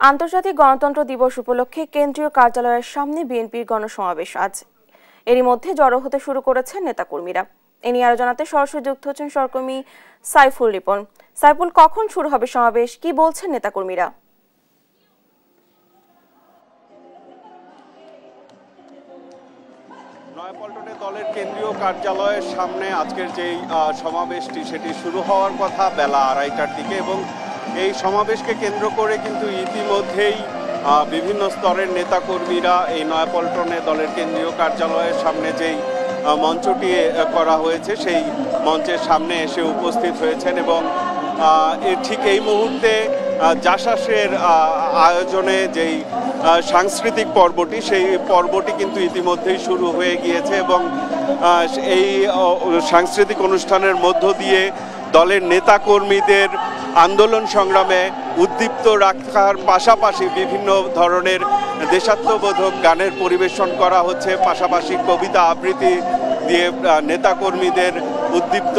আন্তর্জাতিক গণতন্ত্র দিবস উপলক্ষে কেন্দ্রীয় কার্যালয়ের সামনে বিএনপির গণসমাবেশ আজ। এরই মধ্যে জড়ো হতে শুরু করেছেন নেতাকর্মীরা। এ নিয়ে আরো জানাতে সরাসরি যুক্ত হচ্ছেন সহকর্মী সাইফুল রিপন। সাইফুল, কখন শুরু হবে সমাবেশ, কি বলছেন নেতাকর্মীরা? নয়াপল্টনে দলের কেন্দ্রীয় কার্যালয়ের সামনে আজকের যেই সমাবেশটি সেটি শুরু হওয়ার কথা বেলা 2:30টার দিকে, এবং এই সমাবেশকে কেন্দ্র করে কিন্তু ইতিমধ্যেই বিভিন্ন স্তরের নেতাকর্মীরা এই নয়াপল্টনে দলের কেন্দ্রীয় কার্যালয়ের সামনে যেই মঞ্চটি করা হয়েছে সেই মঞ্চের সামনে এসে উপস্থিত হয়েছেন, এবং ঠিক এই মুহূর্তে জাসাসের আয়োজনে যেই সাংস্কৃতিক পর্বটি সেই পর্বটি কিন্তু ইতিমধ্যেই শুরু হয়ে গিয়েছে, এবং এই সাংস্কৃতিক অনুষ্ঠানের মধ্য দিয়ে দলের নেতাকর্মীদের আন্দোলন সংগ্রামে উদ্দীপ্ত রাখার পাশাপাশি বিভিন্ন ধরনের দেশাত্মবোধক গানের পরিবেশন করা হচ্ছে, পাশাপাশি কবিতা আবৃত্তি দিয়ে নেতাকর্মীদের উদ্দীপ্ত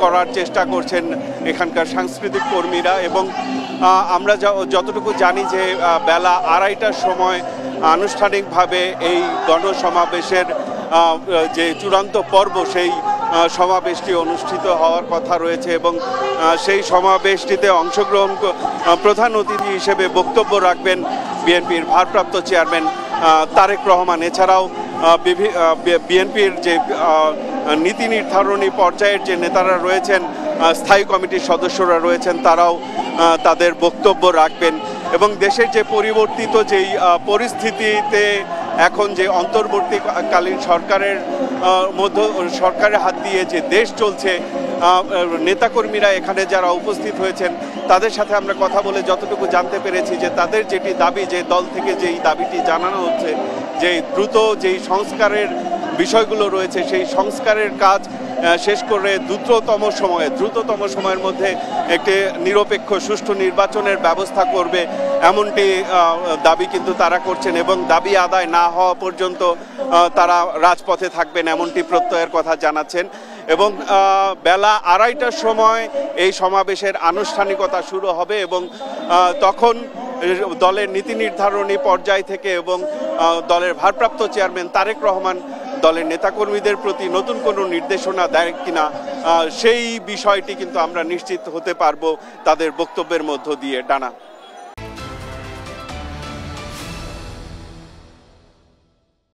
করার চেষ্টা করছেন এখানকার সাংস্কৃতিক কর্মীরা। এবং আমরা যতটুকু জানি যে বেলা 2:30টার সময় আনুষ্ঠানিকভাবে এই গণসমাবেশের যে চূড়ান্ত পর্ব সেই সমাবেশটি অনুষ্ঠিত হওয়ার কথা রয়েছে, এবং সেই সমাবেশটিতে অংশগ্রহণ প্রধান অতিথি হিসেবে বক্তব্য রাখবেন বিএনপির ভারপ্রাপ্ত চেয়ারম্যান তারেক রহমান। এছাড়াও বিএনপির যে নীতি নির্ধারণী পর্যায়ের যে নেতারা রয়েছেন, স্থায়ী কমিটির সদস্যরা রয়েছেন, তারাও তাদের বক্তব্য রাখবেন। এবং দেশের যে পরিবর্তিত যেই পরিস্থিতিতে এখন যে অন্তর্বর্তীকালীন সরকারের সরকারের হাত দিয়ে যে দেশ চলছে, নেতাকর্মীরা এখানে যারা উপস্থিত হয়েছেন তাদের সাথে আমরা কথা বলে যতটুকু জানতে পেরেছি যে তাদের যেটি দাবি, যে দল থেকে যেই দাবিটি জানানো হচ্ছে যে দ্রুত যেই সংস্কারের বিষয়গুলো রয়েছে সেই সংস্কারের কাজ শেষ করে দ্রুততম সময়ের মধ্যে একটি নিরপেক্ষ সুষ্ঠু নির্বাচনের ব্যবস্থা করবে, এমনটি দাবি কিন্তু তারা করছেন, এবং দাবি আদায় না হওয়া পর্যন্ত তারা রাজপথে থাকবেন এমনটি প্রত্যয়ের কথা জানাচ্ছেন। এবং বেলা 2:30টার সময় এই সমাবেশের আনুষ্ঠানিকতা শুরু হবে, এবং তখন দলের নীতি নির্ধারণী পর্যায় থেকে এবং দলের ভারপ্রাপ্ত চেয়ারম্যান তারেক রহমান দলের নেতাকর্মীদের প্রতি নতুন কোনো নির্দেশনা দেয় কিনা সেই বিষয়টি কিন্তু আমরা নিশ্চিত হতে পারবো তাদের বক্তব্যের মধ্য দিয়ে। ডানা।